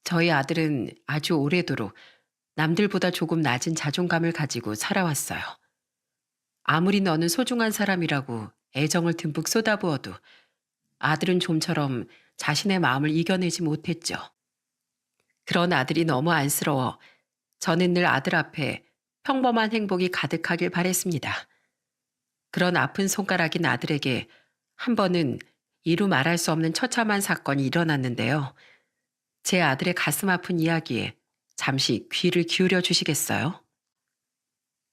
저희 아들은 아주 오래도록 남들보다 조금 낮은 자존감을 가지고 살아왔어요. 아무리 너는 소중한 사람이라고 애정을 듬뿍 쏟아부어도 아들은 좀처럼 자신의 마음을 이겨내지 못했죠. 그런 아들이 너무 안쓰러워 저는 늘 아들 앞에 평범한 행복이 가득하길 바랬습니다. 그런 아픈 손가락인 아들에게 한 번은 이루 말할 수 없는 처참한 사건이 일어났는데요. 제 아들의 가슴 아픈 이야기에 잠시 귀를 기울여 주시겠어요?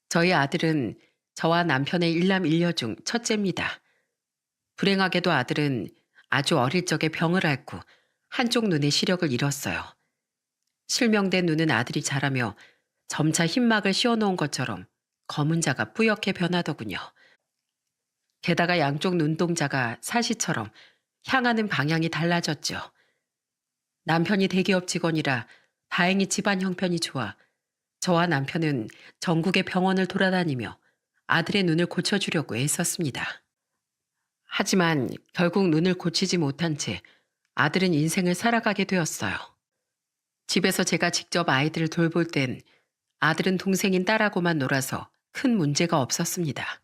저희 아들은 저와 남편의 일남 일녀 중 첫째입니다. 불행하게도 아들은 아주 어릴 적에 병을 앓고 한쪽 눈의 시력을 잃었어요. 실명된 눈은 아들이 자라며 점차 흰막을 씌워놓은 것처럼 검은 자가 뿌옇게 변하더군요. 게다가 양쪽 눈동자가 사시처럼 향하는 방향이 달라졌죠. 남편이 대기업 직원이라 다행히 집안 형편이 좋아 저와 남편은 전국의 병원을 돌아다니며 아들의 눈을 고쳐주려고 애썼습니다. 하지만 결국 눈을 고치지 못한 채 아들은 인생을 살아가게 되었어요. 집에서 제가 직접 아이들을 돌볼 땐 아들은 동생인 딸하고만 놀아서 큰 문제가 없었습니다.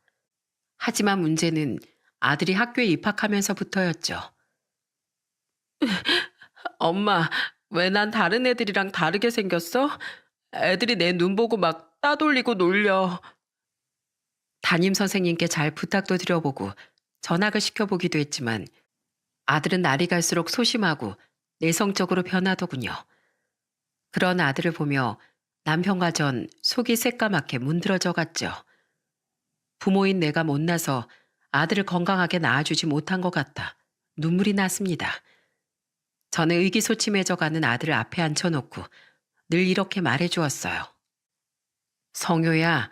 하지만 문제는 아들이 학교에 입학하면서부터였죠. 엄마, 왜 난 다른 애들이랑 다르게 생겼어? 애들이 내 눈 보고 막 따돌리고 놀려. 담임 선생님께 잘 부탁도 드려보고 전학을 시켜보기도 했지만 아들은 날이 갈수록 소심하고 내성적으로 변하더군요. 그런 아들을 보며 남편과 전 속이 새까맣게 문드러져 갔죠. 부모인 내가 못나서 아들을 건강하게 낳아주지 못한 것 같아 눈물이 났습니다. 저는 의기소침해져가는 아들을 앞에 앉혀놓고 늘 이렇게 말해주었어요. 성효야,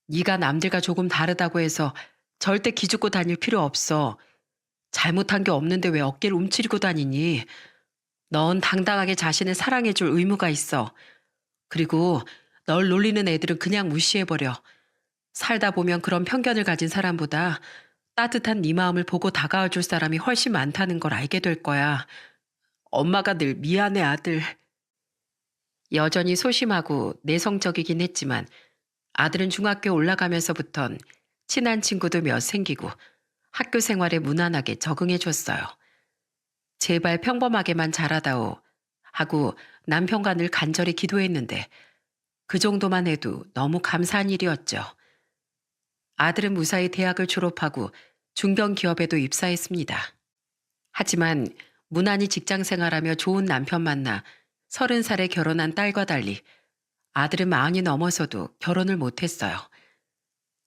네가 남들과 조금 다르다고 해서 절대 기죽고 다닐 필요 없어. 잘못한 게 없는데 왜 어깨를 움츠리고 다니니? 넌 당당하게 자신을 사랑해줄 의무가 있어. 그리고 널 놀리는 애들은 그냥 무시해버려. 살다 보면 그런 편견을 가진 사람보다 따뜻한 네 마음을 보고 다가와줄 사람이 훨씬 많다는 걸 알게 될 거야. 엄마가 늘 미안해, 아들. 여전히 소심하고 내성적이긴 했지만 아들은 중학교 올라가면서부턴 친한 친구도 몇 생기고 학교 생활에 무난하게 적응해 줬어요. 제발 평범하게만 자라다오 하고 남편과 늘 간절히 기도했는데 그 정도만 해도 너무 감사한 일이었죠. 아들은 무사히 대학을 졸업하고 중견 기업에도 입사했습니다. 하지만 무난히 직장 생활하며 좋은 남편 만나 30살에 결혼한 딸과 달리 아들은 40이 넘어서도 결혼을 못했어요.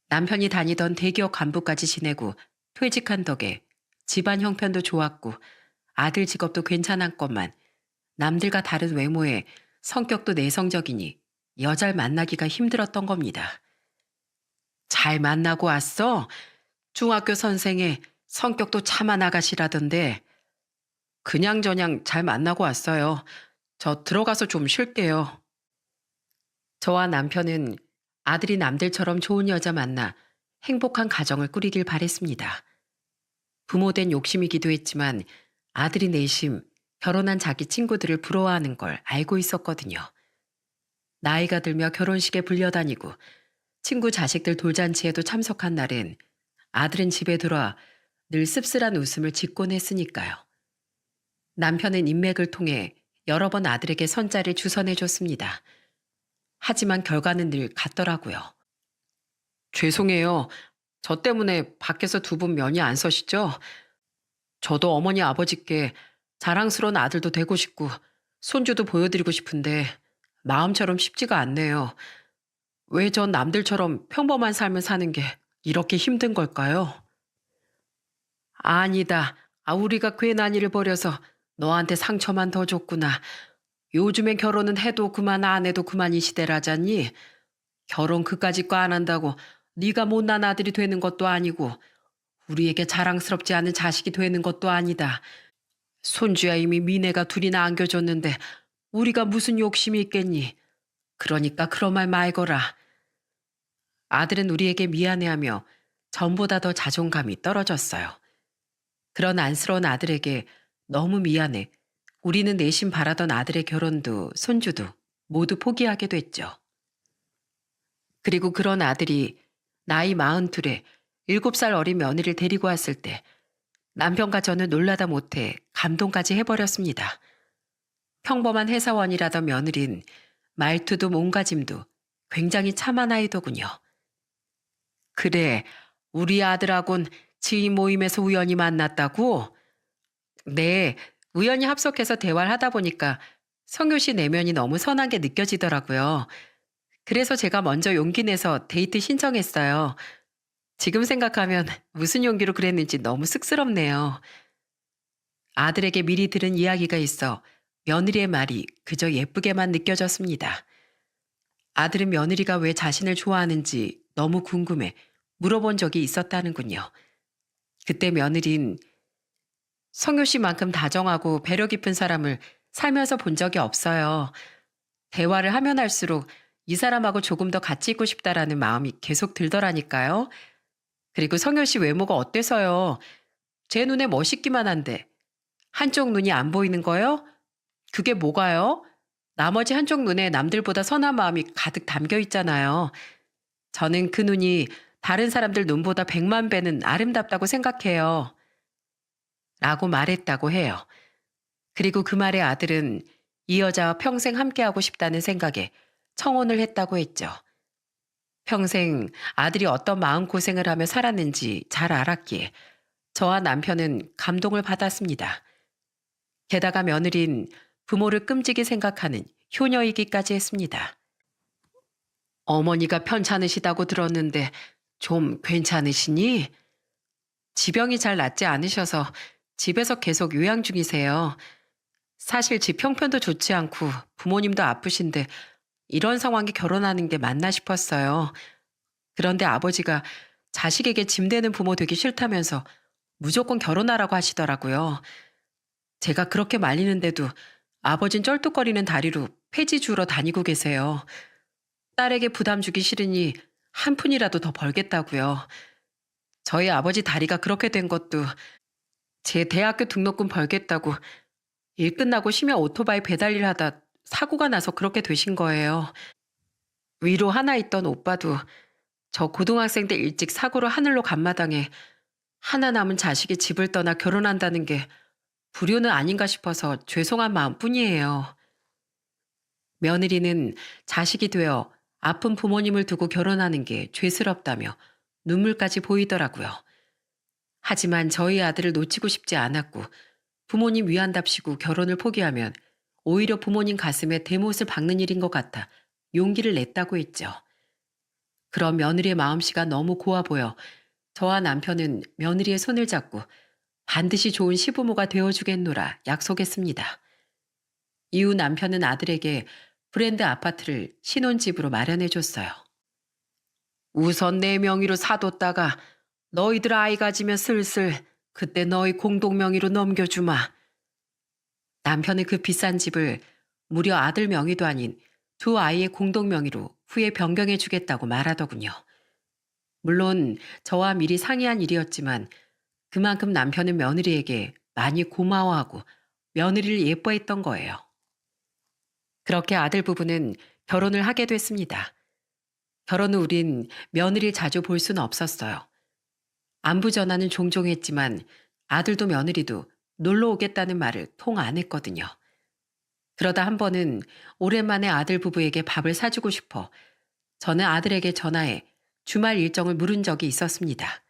남편이 다니던 대기업 간부까지 지내고 퇴직한 덕에 집안 형편도 좋았고 아들 직업도 괜찮았건만 남들과 다른 외모에 성격도 내성적이니 여자를 만나기가 힘들었던 겁니다. 잘 만나고 왔어? 중학교 선생에 성격도 참한 아가씨라던데. 그냥저냥 잘 만나고 왔어요. 저 들어가서 좀 쉴게요. 저와 남편은 아들이 남들처럼 좋은 여자 만나 행복한 가정을 꾸리길 바랬습니다. 부모된 욕심이기도 했지만 아들이 내심 결혼한 자기 친구들을 부러워하는 걸 알고 있었거든요. 나이가 들며 결혼식에 불려다니고 친구 자식들 돌잔치에도 참석한 날엔 아들은 집에 들어와 늘 씁쓸한 웃음을 짓곤 했으니까요. 남편은 인맥을 통해 여러 번 아들에게 선자를 주선해줬습니다. 하지만 결과는 늘 같더라고요. 죄송해요. 저 때문에 밖에서 두 분 면이 안 서시죠? 저도 어머니 아버지께 자랑스러운 아들도 되고 싶고 손주도 보여드리고 싶은데 마음처럼 쉽지가 않네요. 왜 전 남들처럼 평범한 삶을 사는 게 이렇게 힘든 걸까요? 아니다. 우리가 괜한 일을 벌여서 너한테 상처만 더 줬구나. 요즘엔 결혼은 해도 그만 안 해도 그만이 시대라잖니. 결혼 그까짓 거 안 한다고 네가 못난 아들이 되는 것도 아니고 우리에게 자랑스럽지 않은 자식이 되는 것도 아니다. 손주야 이미 미네가 둘이나 안겨줬는데 우리가 무슨 욕심이 있겠니. 그러니까 그런 말 말거라. 아들은 우리에게 미안해하며 전보다 더 자존감이 떨어졌어요. 그런 안쓰러운 아들에게 너무 미안해 우리는 내심 바라던 아들의 결혼도 손주도 모두 포기하게 됐죠. 그리고 그런 아들이 나이 42에 7살 어린 며느리를 데리고 왔을 때 남편과 저는 놀라다 못해 감동까지 해버렸습니다. 평범한 회사원이라던 며느린 말투도 몸가짐도 굉장히 참한 아이더군요. 그래, 우리 아들하곤 지인 모임에서 우연히 만났다고? 네, 우연히 합석해서 대화를 하다 보니까 성효 씨 내면이 너무 선한 게 느껴지더라고요. 그래서 제가 먼저 용기 내서 데이트 신청했어요. 지금 생각하면 무슨 용기로 그랬는지 너무 쑥스럽네요. 아들에게 미리 들은 이야기가 있어 며느리의 말이 그저 예쁘게만 느껴졌습니다. 아들은 며느리가 왜 자신을 좋아하는지 너무 궁금해 물어본 적이 있었다는군요. 그때 며느린 성효 씨만큼 다정하고 배려 깊은 사람을 살면서 본 적이 없어요. 대화를 하면 할수록 이 사람하고 조금 더 같이 있고 싶다라는 마음이 계속 들더라니까요. 그리고 성효 씨 외모가 어때서요? 제 눈에 멋있기만 한데 한쪽 눈이 안 보이는 거요? 그게 뭐가요? 나머지 한쪽 눈에 남들보다 선한 마음이 가득 담겨 있잖아요. 저는 그 눈이 다른 사람들 눈보다 100만 배는 아름답다고 생각해요. 라고 말했다고 해요. 그리고 그 말에 아들은 이 여자와 평생 함께하고 싶다는 생각에 청혼을 했다고 했죠. 평생 아들이 어떤 마음고생을 하며 살았는지 잘 알았기에 저와 남편은 감동을 받았습니다. 게다가 며느린 부모를 끔찍이 생각하는 효녀이기까지 했습니다. 어머니가 편찮으시다고 들었는데 좀 괜찮으시니? 지병이 잘 낫지 않으셔서 집에서 계속 요양 중이세요. 사실 집 형편도 좋지 않고 부모님도 아프신데 이런 상황에 결혼하는 게 맞나 싶었어요. 그런데 아버지가 자식에게 짐되는 부모 되기 싫다면서 무조건 결혼하라고 하시더라고요. 제가 그렇게 말리는데도 아버진 쩔뚝거리는 다리로 폐지 주우러 다니고 계세요. 딸에게 부담 주기 싫으니 한 푼이라도 더 벌겠다고요. 저희 아버지 다리가 그렇게 된 것도 제 대학교 등록금 벌겠다고 일 끝나고 쉬며 오토바이 배달일 하다 사고가 나서 그렇게 되신 거예요. 위로 하나 있던 오빠도 저 고등학생 때 일찍 사고로 하늘로 간 마당에 하나 남은 자식이 집을 떠나 결혼한다는 게 불효는 아닌가 싶어서 죄송한 마음뿐이에요. 며느리는 자식이 되어 아픈 부모님을 두고 결혼하는 게 죄스럽다며 눈물까지 보이더라고요. 하지만 저희 아들을 놓치고 싶지 않았고 부모님 위한답시고 결혼을 포기하면 오히려 부모님 가슴에 대못을 박는 일인 것 같아 용기를 냈다고 했죠. 그런 며느리의 마음씨가 너무 고와 보여 저와 남편은 며느리의 손을 잡고 반드시 좋은 시부모가 되어주겠노라 약속했습니다. 이후 남편은 아들에게 브랜드 아파트를 신혼집으로 마련해줬어요. 우선 내 명의로 사뒀다가 너희들 아이 가지면 슬슬 그때 너희 공동 명의로 넘겨주마. 남편은 그 비싼 집을 무려 아들 명의도 아닌 두 아이의 공동 명의로 후에 변경해주겠다고 말하더군요. 물론 저와 미리 상의한 일이었지만 그만큼 남편은 며느리에게 많이 고마워하고 며느리를 예뻐했던 거예요. 그렇게 아들 부부는 결혼을 하게 됐습니다. 결혼 후 우린 며느리를 자주 볼 수는 없었어요. 안부 전화는 종종 했지만 아들도 며느리도 놀러 오겠다는 말을 통 안 했거든요. 그러다 한 번은 오랜만에 아들 부부에게 밥을 사주고 싶어 저는 아들에게 전화해 주말 일정을 물은 적이 있었습니다.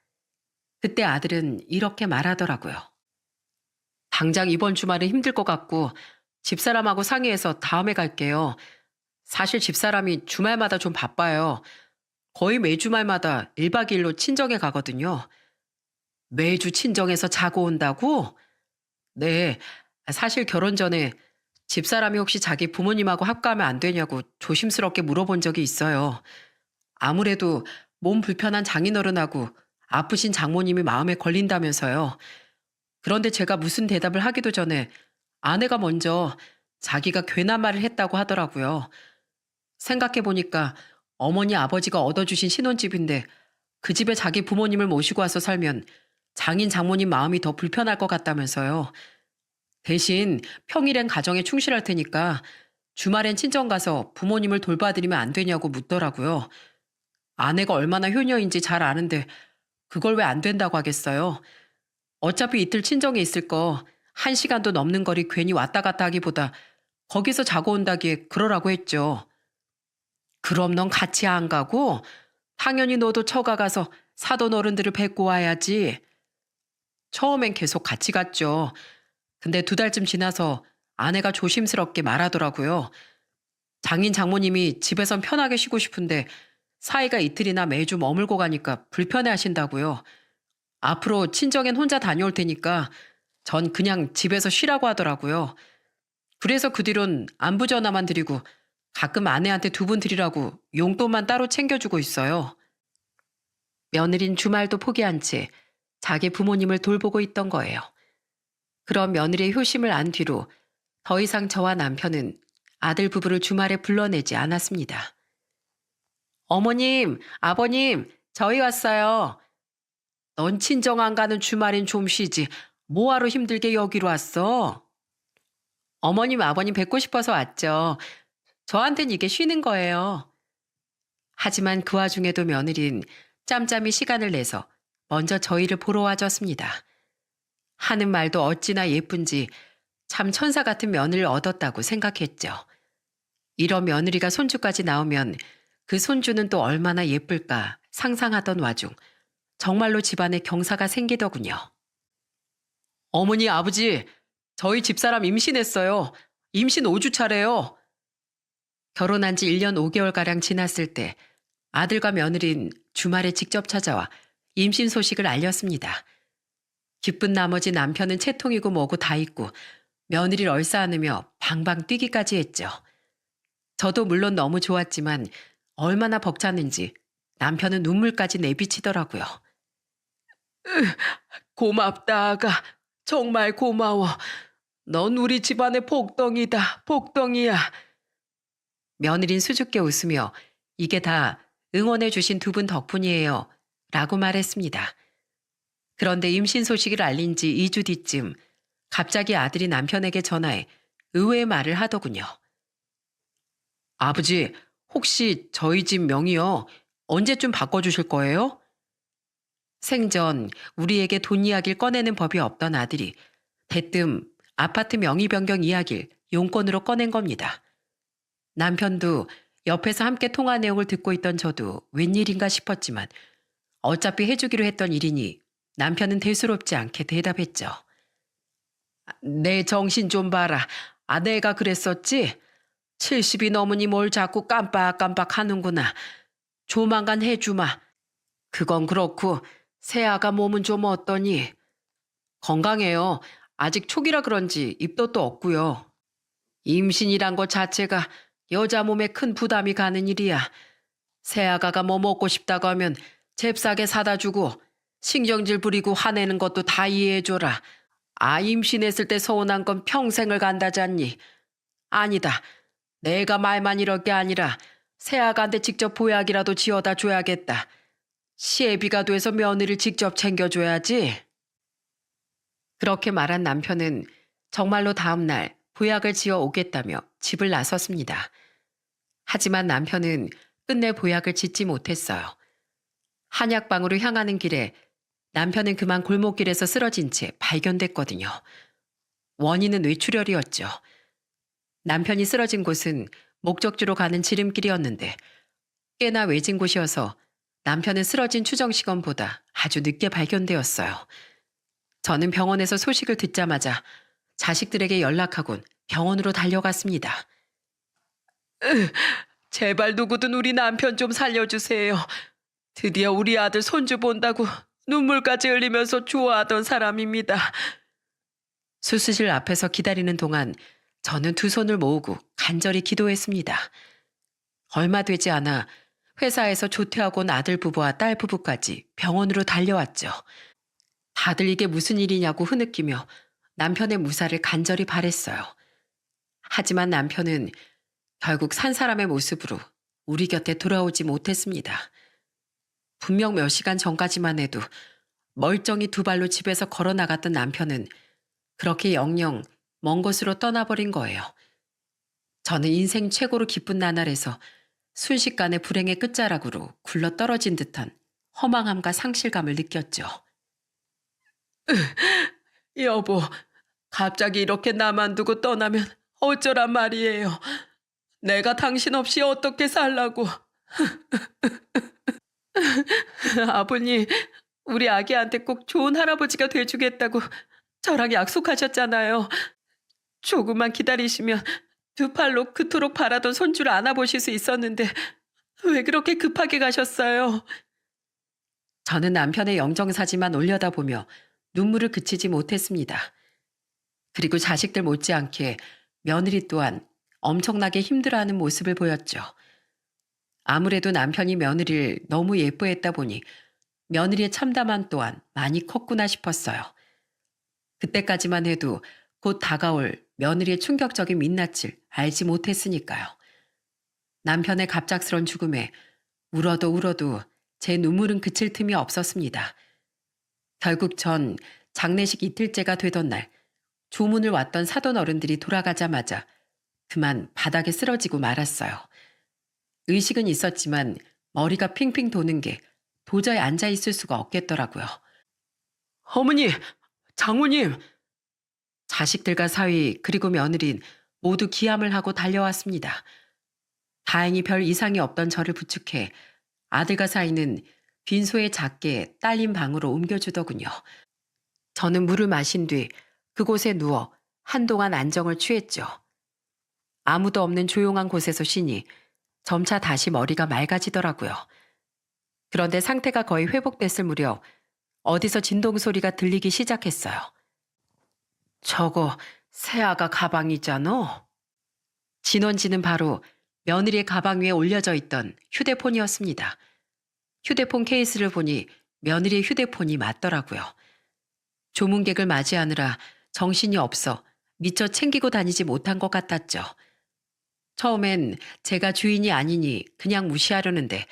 그때 아들은 이렇게 말하더라고요. 당장 이번 주말은 힘들 것 같고 집사람하고 상의해서 다음에 갈게요. 사실 집사람이 주말마다 좀 바빠요. 거의 매주말마다 1박 2일로 친정에 가거든요. 매주 친정에서 자고 온다고? 네, 사실 결혼 전에 집사람이 혹시 자기 부모님하고 합가하면 안 되냐고 조심스럽게 물어본 적이 있어요. 아무래도 몸 불편한 장인어른하고 아프신 장모님이 마음에 걸린다면서요. 그런데 제가 무슨 대답을 하기도 전에 아내가 먼저 자기가 괜한 말을 했다고 하더라고요. 생각해보니까 어머니 아버지가 얻어주신 신혼집인데 그 집에 자기 부모님을 모시고 와서 살면 장인 장모님 마음이 더 불편할 것 같다면서요. 대신 평일엔 가정에 충실할 테니까 주말엔 친정 가서 부모님을 돌봐드리면 안 되냐고 묻더라고요. 아내가 얼마나 효녀인지 잘 아는데 그걸 왜 안 된다고 하겠어요. 어차피 이틀 친정에 있을 거 1시간도 넘는 거리 괜히 왔다 갔다 하기보다 거기서 자고 온다기에 그러라고 했죠. 그럼 넌 같이 안 가고? 당연히 너도 처가 가서 사돈 어른들을 뵙고 와야지. 처음엔 계속 같이 갔죠. 근데 2달쯤 지나서 아내가 조심스럽게 말하더라고요. 장인 장모님이 집에선 편하게 쉬고 싶은데 사이가 이틀이나 매주 머물고 가니까 불편해 하신다고요. 앞으로 친정엔 혼자 다녀올 테니까 전 그냥 집에서 쉬라고 하더라고요. 그래서 그 뒤론 안부 전화만 드리고 가끔 아내한테 2분 드리라고 용돈만 따로 챙겨주고 있어요. 며느린 주말도 포기한 채 자기 부모님을 돌보고 있던 거예요. 그런 며느리의 효심을 안 뒤로 더 이상 저와 남편은 아들 부부를 주말에 불러내지 않았습니다. 어머님, 아버님, 저희 왔어요. 넌 친정 안 가는 주말엔 좀 쉬지. 뭐하러 힘들게 여기로 왔어? 어머님, 아버님 뵙고 싶어서 왔죠. 저한텐 이게 쉬는 거예요. 하지만 그 와중에도 며느린 짬짬이 시간을 내서 먼저 저희를 보러 와줬습니다. 하는 말도 어찌나 예쁜지 참 천사 같은 며느리를 얻었다고 생각했죠. 이런 며느리가 손주까지 나오면 그 손주는 또 얼마나 예쁠까 상상하던 와중 정말로 집안에 경사가 생기더군요. 어머니, 아버지, 저희 집사람 임신했어요. 임신 5주 차래요. 결혼한 지 1년 5개월가량 지났을 때 아들과 며느린 주말에 직접 찾아와 임신 소식을 알렸습니다. 기쁜 나머지 남편은 채통이고 뭐고 다 잊고 며느리를 얼싸안으며 방방 뛰기까지 했죠. 저도 물론 너무 좋았지만 얼마나 벅찼는지 남편은 눈물까지 내비치더라고요. 고맙다, 아가. 정말 고마워. 넌 우리 집안의 복덩이다, 복덩이야. 며느린 수줍게 웃으며 이게 다 응원해 주신 2분 덕분이에요. 라고 말했습니다. 그런데 임신 소식을 알린 지 2주 뒤쯤 갑자기 아들이 남편에게 전화해 의외의 말을 하더군요. 아버지, 혹시 저희 집 명의요? 언제쯤 바꿔주실 거예요? 생전 우리에게 돈 이야기를 꺼내는 법이 없던 아들이 대뜸 아파트 명의 변경 이야기를 용건으로 꺼낸 겁니다. 남편도 옆에서 함께 통화 내용을 듣고 있던 저도 웬일인가 싶었지만 어차피 해주기로 했던 일이니 남편은 대수롭지 않게 대답했죠. 내 정신 좀 봐라. 아내가 그랬었지? 70이 넘으니 뭘 자꾸 깜빡깜빡 하는구나. 조만간 해주마. 그건 그렇고 새아가 몸은 좀 어떠니? 건강해요. 아직 초기라 그런지 입덧도 없고요. 임신이란 것 자체가 여자 몸에 큰 부담이 가는 일이야. 새아가가 뭐 먹고 싶다고 하면 잽싸게 사다 주고 신경질 부리고 화내는 것도 다 이해해줘라. 아, 임신했을 때 서운한 건 평생을 간다잖니. 아니다. 내가 말만 이럴 게 아니라 새아가한테 직접 보약이라도 지어다 줘야겠다. 시애비가 돼서 며느리를 직접 챙겨줘야지. 그렇게 말한 남편은 정말로 다음 날 보약을 지어 오겠다며 집을 나섰습니다. 하지만 남편은 끝내 보약을 짓지 못했어요. 한약방으로 향하는 길에 남편은 그만 골목길에서 쓰러진 채 발견됐거든요. 원인은 뇌출혈이었죠. 남편이 쓰러진 곳은 목적지로 가는 지름길이었는데 꽤나 외진 곳이어서 남편은 쓰러진 추정 시간보다 아주 늦게 발견되었어요. 저는 병원에서 소식을 듣자마자 자식들에게 연락하곤 병원으로 달려갔습니다. 제발 누구든 우리 남편 좀 살려주세요. 드디어 우리 아들 손주 본다고 눈물까지 흘리면서 좋아하던 사람입니다. 수술실 앞에서 기다리는 동안 저는 2 손을 모으고 간절히 기도했습니다. 얼마 되지 않아 회사에서 조퇴하고 온 아들 부부와 딸 부부까지 병원으로 달려왔죠. 다들 이게 무슨 일이냐고 흐느끼며 남편의 무사를 간절히 바랬어요. 하지만 남편은 결국 산 사람의 모습으로 우리 곁에 돌아오지 못했습니다. 분명 몇 시간 전까지만 해도 멀쩡히 2발로 집에서 걸어 나갔던 남편은 그렇게 영영 먼 곳으로 떠나버린 거예요. 저는 인생 최고로 기쁜 나날에서 순식간에 불행의 끝자락으로 굴러 떨어진 듯한 허망함과 상실감을 느꼈죠. 여보, 갑자기 이렇게 나만 두고 떠나면 어쩌란 말이에요. 내가 당신 없이 어떻게 살라고. 아버님, 우리 아기한테 꼭 좋은 할아버지가 돼주겠다고 저랑 약속하셨잖아요. 조금만 기다리시면 두 팔로 그토록 바라던 손주를 안아보실 수 있었는데 왜 그렇게 급하게 가셨어요? 저는 남편의 영정사진만 올려다보며 눈물을 그치지 못했습니다. 그리고 자식들 못지않게 며느리 또한 엄청나게 힘들어하는 모습을 보였죠. 아무래도 남편이 며느리를 너무 예뻐했다 보니 며느리의 참담함 또한 많이 컸구나 싶었어요. 그때까지만 해도 곧 다가올 며느리의 충격적인 민낯을 알지 못했으니까요. 남편의 갑작스런 죽음에 울어도 제 눈물은 그칠 틈이 없었습니다. 결국 전 장례식 이틀째가 되던 날 조문을 왔던 사돈 어른들이 돌아가자마자 그만 바닥에 쓰러지고 말았어요. 의식은 있었지만 머리가 핑핑 도는 게 도저히 앉아있을 수가 없겠더라고요. 어머니, 장모님! 자식들과 사위 그리고 며느린 모두 기함을 하고 달려왔습니다. 다행히 별 이상이 없던 저를 부축해 아들과 사위는 빈소에 작게 딸린 방으로 옮겨주더군요. 저는 물을 마신 뒤 그곳에 누워 한동안 안정을 취했죠. 아무도 없는 조용한 곳에서 쉬니 점차 다시 머리가 맑아지더라고요. 그런데 상태가 거의 회복됐을 무렵 어디서 진동 소리가 들리기 시작했어요. 저거 새아가 가방이잖아. 진원지는 바로 며느리의 가방 위에 올려져 있던 휴대폰이었습니다. 휴대폰 케이스를 보니 며느리의 휴대폰이 맞더라고요. 조문객을 맞이하느라 정신이 없어 미처 챙기고 다니지 못한 것 같았죠. 처음엔 제가 주인이 아니니 그냥 무시하려는데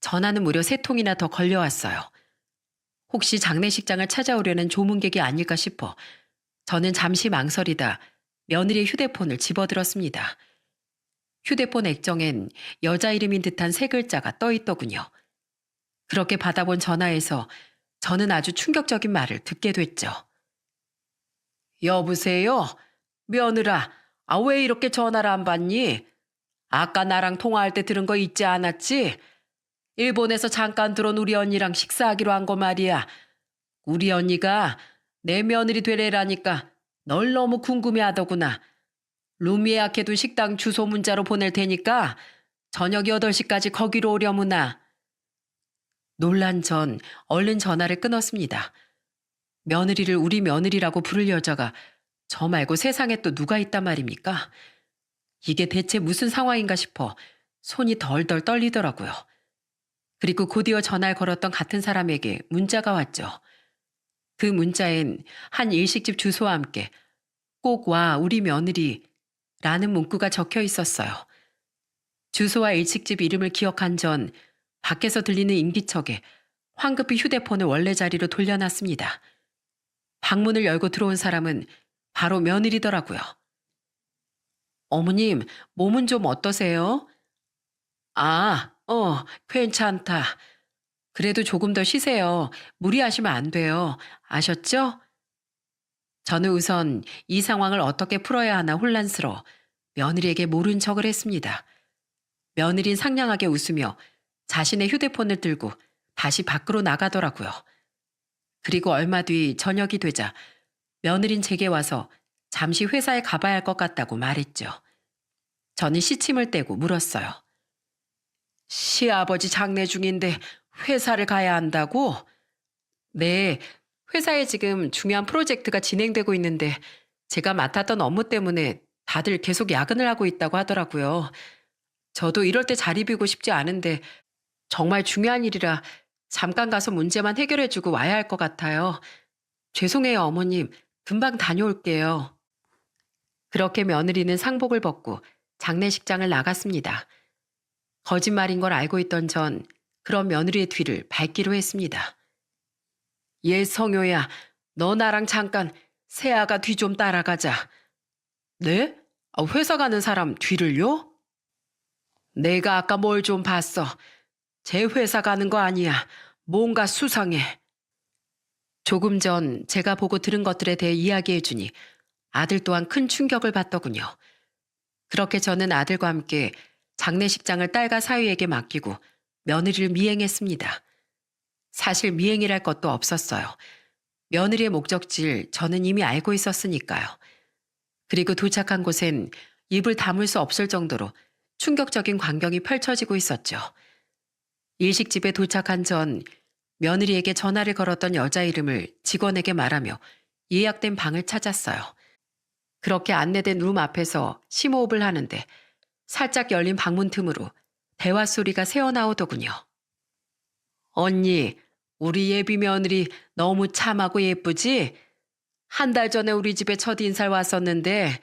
전화는 무려 3통이나 더 걸려왔어요. 혹시 장례식장을 찾아오려는 조문객이 아닐까 싶어 저는 잠시 망설이다 며느리의 휴대폰을 집어들었습니다. 휴대폰 액정엔 여자 이름인 듯한 3글자가 떠있더군요. 그렇게 받아본 전화에서 저는 아주 충격적인 말을 듣게 됐죠. 여보세요? 며느라, 왜 이렇게 전화를 안 받니? 아까 나랑 통화할 때 들은 거 잊지 않았지? 일본에서 잠깐 들어온 우리 언니랑 식사하기로 한 거 말이야. 우리 언니가 내 며느리 되래라니까 널 너무 궁금해하더구나. 룸 예약해둔 식당 주소 문자로 보낼 테니까 저녁 8시까지 거기로 오려무나. 놀란 전 얼른 전화를 끊었습니다. 며느리를 우리 며느리라고 부를 여자가 저 말고 세상에 또 누가 있단 말입니까? 이게 대체 무슨 상황인가 싶어 손이 덜덜 떨리더라고요. 그리고 곧이어 전화를 걸었던 같은 사람에게 문자가 왔죠. 그 문자엔 한 일식집 주소와 함께 꼭 와 우리 며느리 라는 문구가 적혀 있었어요. 주소와 일식집 이름을 기억한 전 밖에서 들리는 인기척에 황급히 휴대폰을 원래 자리로 돌려놨습니다. 방문을 열고 들어온 사람은 바로 며느리더라고요. 어머님, 몸은 좀 어떠세요? 괜찮다. 그래도 조금 더 쉬세요. 무리하시면 안 돼요. 아셨죠? 저는 우선 이 상황을 어떻게 풀어야 하나 혼란스러워 며느리에게 모른 척을 했습니다. 며느린 상냥하게 웃으며 자신의 휴대폰을 들고 다시 밖으로 나가더라고요. 그리고 얼마 뒤 저녁이 되자 며느린 제게 와서 잠시 회사에 가봐야 할 것 같다고 말했죠. 저는 시침을 떼고 물었어요. 시아버지 장례 중인데 회사를 가야 한다고? 네, 회사에 지금 중요한 프로젝트가 진행되고 있는데 제가 맡았던 업무 때문에 다들 계속 야근을 하고 있다고 하더라고요. 저도 이럴 때 자리 비우고 싶지 않은데 정말 중요한 일이라 잠깐 가서 문제만 해결해주고 와야 할 것 같아요. 죄송해요, 어머님. 금방 다녀올게요. 그렇게 며느리는 상복을 벗고 장례식장을 나갔습니다. 거짓말인 걸 알고 있던 전 그런 며느리의 뒤를 밟기로 했습니다. 얘 성효야, 너 나랑 잠깐 세아가 뒤 좀 따라가자. 네? 회사 가는 사람 뒤를요? 내가 아까 뭘 좀 봤어. 제 회사 가는 거 아니야. 뭔가 수상해. 조금 전 제가 보고 들은 것들에 대해 이야기해 주니 아들 또한 큰 충격을 받더군요. 그렇게 저는 아들과 함께 장례식장을 딸과 사위에게 맡기고 며느리를 미행했습니다. 사실 미행이랄 것도 없었어요. 며느리의 목적지를 저는 이미 알고 있었으니까요. 그리고 도착한 곳엔 입을 다물 수 없을 정도로 충격적인 광경이 펼쳐지고 있었죠. 일식집에 도착한 전 며느리에게 전화를 걸었던 여자 이름을 직원에게 말하며 예약된 방을 찾았어요. 그렇게 안내된 룸 앞에서 심호흡을 하는데 살짝 열린 방문 틈으로 대화 소리가 새어나오더군요. 언니, 우리 예비 며느리 너무 참하고 예쁘지? 한 달 전에 우리 집에 첫 인사를 왔었는데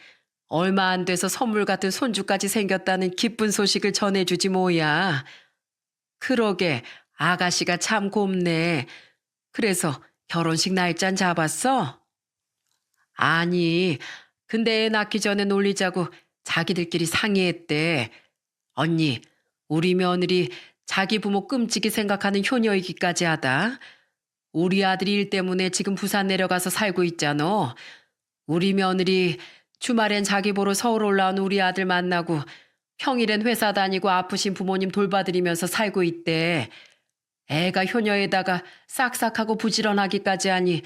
얼마 안 돼서 선물 같은 손주까지 생겼다는 기쁜 소식을 전해주지 뭐야. 그러게 아가씨가 참 곱네. 그래서 결혼식 날짜 잡았어? 아니, 근데 애 낳기 전에 놀리자고 자기들끼리 상의했대. 언니, 우리 며느리 자기 부모 끔찍이 생각하는 효녀이기까지 하다. 우리 아들이 일 때문에 지금 부산 내려가서 살고 있잖아. 우리 며느리 주말엔 자기 보러 서울 올라온 우리 아들 만나고 평일엔 회사 다니고 아프신 부모님 돌봐드리면서 살고 있대. 애가 효녀에다가 싹싹하고 부지런하기까지 하니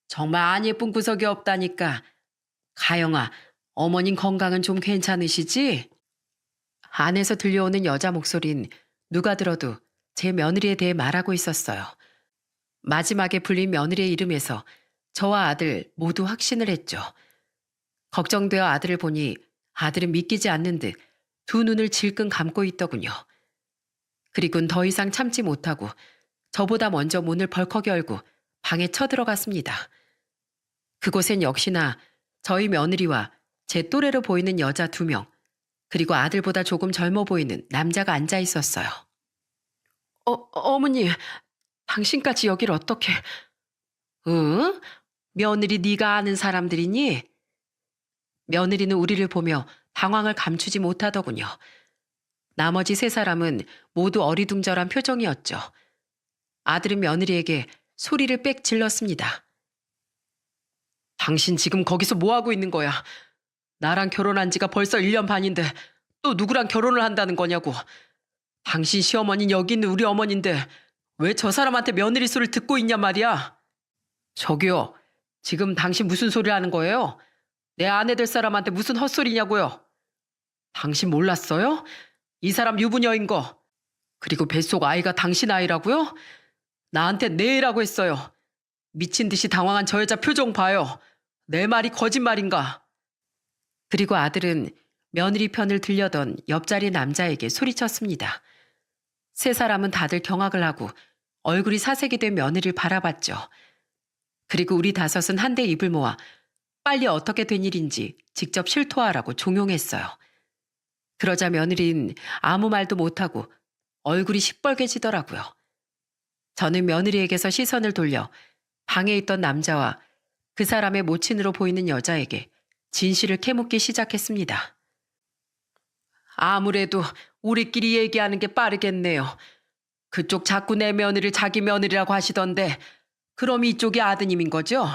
정말 안 예쁜 구석이 없다니까. 가영아, 어머님 건강은 좀 괜찮으시지? 안에서 들려오는 여자 목소린 누가 들어도 제 며느리에 대해 말하고 있었어요. 마지막에 불린 며느리의 이름에서 저와 아들 모두 확신을 했죠. 걱정되어 아들을 보니 아들은 믿기지 않는 듯 두 눈을 질끈 감고 있더군요. 그리곤 더 이상 참지 못하고 저보다 먼저 문을 벌컥 열고 방에 쳐들어갔습니다. 그곳엔 역시나 저희 며느리와 제 또래로 보이는 여자 2명, 그리고 아들보다 조금 젊어 보이는 남자가 앉아 있었어요. 어머니, 당신까지 여길 어떻게... 응? 며느리 네가 아는 사람들이니? 며느리는 우리를 보며 당황을 감추지 못하더군요. 나머지 3사람은 모두 어리둥절한 표정이었죠. 아들은 며느리에게 소리를 빽 질렀습니다. 당신 지금 거기서 뭐하고 있는 거야? 나랑 결혼한 지가 벌써 1년 반인데 또 누구랑 결혼을 한다는 거냐고. 당신 시어머니는 여기 있는 우리 어머니인데 왜 저 사람한테 며느리 소리를 듣고 있냔 말이야. 저기요, 지금 당신 무슨 소리 하는 거예요? 내 아내 될 사람한테 무슨 헛소리냐고요. 당신 몰랐어요? 이 사람 유부녀인 거. 그리고 뱃속 아이가 당신 아이라고요? 나한테 내 애라고 했어요. 미친 듯이 당황한 저 여자 표정 봐요. 내 말이 거짓말인가? 그리고 아들은 며느리 편을 들려던 옆자리 남자에게 소리쳤습니다. 3사람은 다들 경악을 하고 얼굴이 사색이 된 며느리를 바라봤죠. 그리고 우리 5은 한데 입을 모아 빨리 어떻게 된 일인지 직접 실토하라고 종용했어요. 그러자 며느리는 아무 말도 못하고 얼굴이 시뻘개지더라고요. 저는 며느리에게서 시선을 돌려 방에 있던 남자와 그 사람의 모친으로 보이는 여자에게 진실을 캐묻기 시작했습니다. 아무래도 우리끼리 얘기하는 게 빠르겠네요. 그쪽 자꾸 내 며느리를 자기 며느리라고 하시던데 그럼 이쪽이 아드님인 거죠?